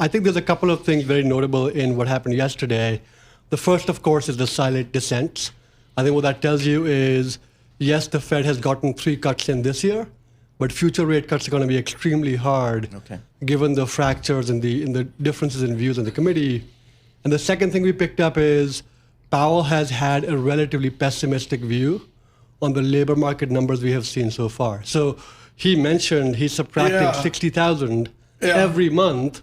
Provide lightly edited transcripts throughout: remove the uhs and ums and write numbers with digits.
I think there's a couple of things very notable in what happened yesterday. The first, of course, is the silent dissents. I think what that tells you is, yes, the Fed has gotten 3 cuts in this year, but future rate cuts are going to be extremely hard, given the fractures and the differences in views in the committee. And the second thing we picked up is Powell has had a relatively pessimistic view on the labor market numbers we have seen so far. So he mentioned he's subtracting 60,000 every month,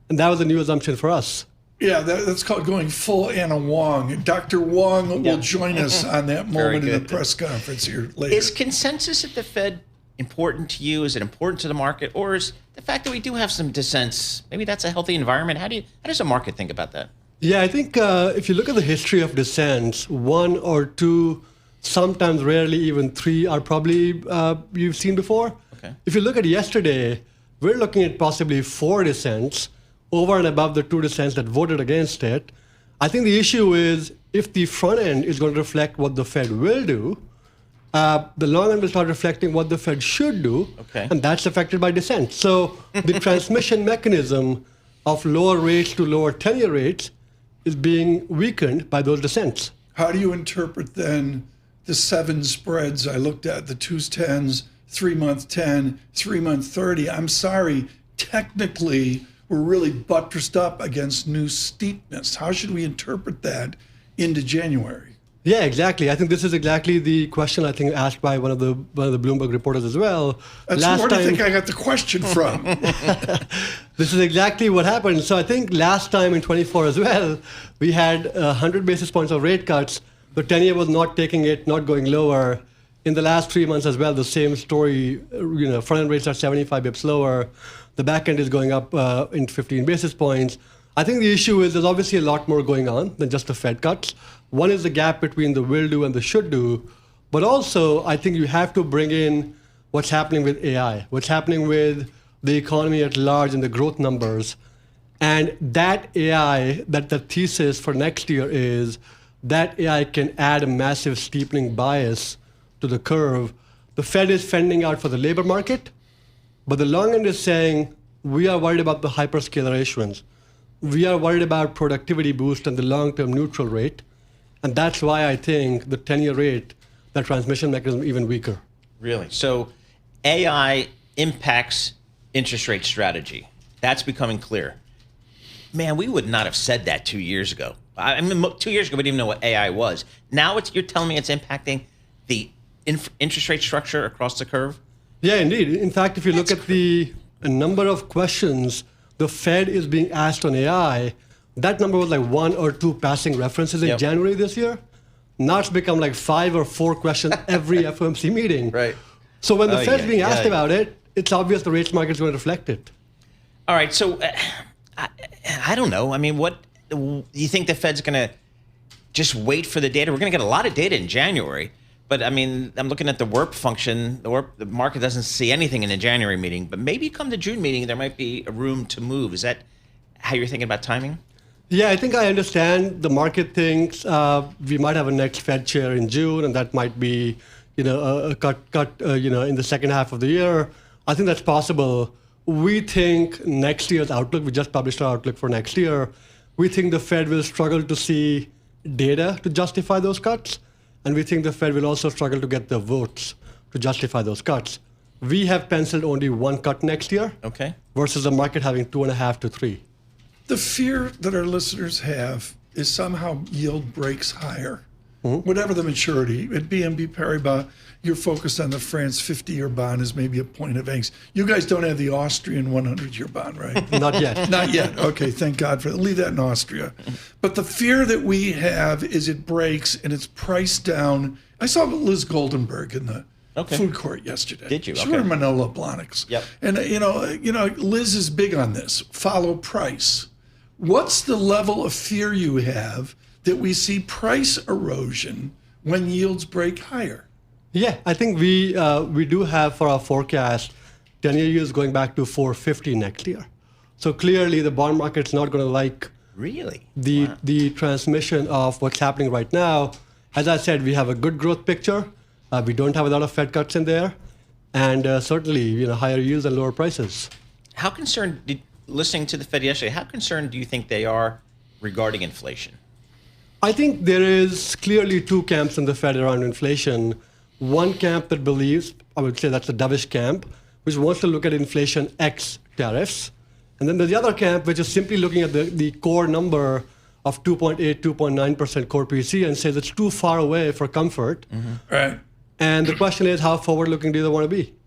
and that was a new assumption for us. Yeah, that's called going full Anna Wong. Dr. Wong will join us on that moment in the press conference here later. Is consensus at the Fed important to you? Is it important to the market? Or is the fact that we do have some dissents, maybe that's a healthy environment? How does the market think about that? Yeah, I think if you look at the history of dissents, 1 or 2, sometimes rarely even 3 are probably you've seen before. Okay. If you look at yesterday, we're looking at possibly 4 dissents over and above the 2 dissents that voted against it. I think the issue is if the front end is going to reflect what the Fed will do, the long end will start reflecting what the Fed should do, and that's affected by dissent. So the transmission mechanism of lower rates to lower 10-year rates is being weakened by those dissents. How do you interpret then the 7 spreads I looked at, the 2s, 10s, 3-month 10, 3-month 30? I'm sorry, technically we're really buttressed up against new steepness. How should we interpret that into January? Yeah, exactly. I think this is exactly the question I think asked by one of the Bloomberg reporters as well. Where do you think I got the question from? This is exactly what happened. So I think last time in 24 as well, we had 100 basis points of rate cuts. The 10-year was not taking it, not going lower. In the last 3 months as well, the same story. Front-end rates are 75 bips lower. The back end is going up in 15 basis points. I think the issue is there's obviously a lot more going on than just the Fed cuts. One is the gap between the will do and the should do. But also, I think you have to bring in what's happening with AI, what's happening with the economy at large and the growth numbers. And that AI, that the thesis for next year is that AI can add a massive steepening bias to the curve. The Fed is fending out for the labor market, but the long end is saying, we are worried about the hyperscaler issuance. We are worried about productivity boost and the long-term neutral rate. And that's why I think the 10-year rate, that transmission mechanism, even weaker. Really? So AI impacts interest rate strategy. That's becoming clear. Man, we would not have said that 2 years ago. I mean, 2 years ago, we didn't even know what AI was. Now you're telling me it's impacting the interest rate structure across the curve? Yeah, indeed. In fact, if you look at the number of questions the Fed is being asked on AI, that number was like 1 or 2 passing references in January this year. Now it's become like 5 or 4 questions every FOMC meeting. Right. So when the Fed's being asked about it, it's obvious the rates market's going to reflect it. All right. So I don't know. I mean, what you think the Fed's going to just wait for the data? We're going to get a lot of data in January. But I mean, I'm looking at the WIRP function. The market doesn't see anything in the January meeting, but maybe come the June meeting, there might be a room to move. Is that how you're thinking about timing? Yeah, I think I understand. The market thinks we might have a next Fed chair in June, and that might be, a cut, in the second half of the year. I think that's possible. We think next year's outlook. We just published our outlook for next year. We think the Fed will struggle to see data to justify those cuts. And we think the Fed will also struggle to get the votes to justify those cuts. We have penciled only 1 cut next year, versus the market having 2.5 to 3. The fear that our listeners have is somehow yield breaks higher, whatever the maturity. At BNP Paribas, you're focused on the France 50-year bond as maybe a point of angst. You guys don't have the Austrian 100-year bond, right? Not yet. Not yet. Okay, thank God for that. Leave that in Austria. But the fear that we have is it breaks and it's priced down. I saw Liz Goldenberg in the food court yesterday. Did you? She wore Manolo Blahniks. Yep. And Liz is big on this. Follow price. What's the level of fear you have that we see price erosion when yields break higher? Yeah, I think we do have for our forecast 10-year yields going back to 450 next year. So clearly the bond market's not going to like the transmission of what's happening right now. As I said, we have a good growth picture. We don't have a lot of Fed cuts in there, and certainly higher yields and lower prices. How concerned listening to the Fed yesterday, how concerned do you think they are regarding inflation? I think there is clearly two camps in the Fed around inflation. One camp that believes, I would say that's the dovish camp, which wants to look at inflation X tariffs. And then there's the other camp, which is simply looking at the core number of 2.8, 2.9% core PCE and says it's too far away for comfort. Right. And the question is, how forward-looking do they want to be?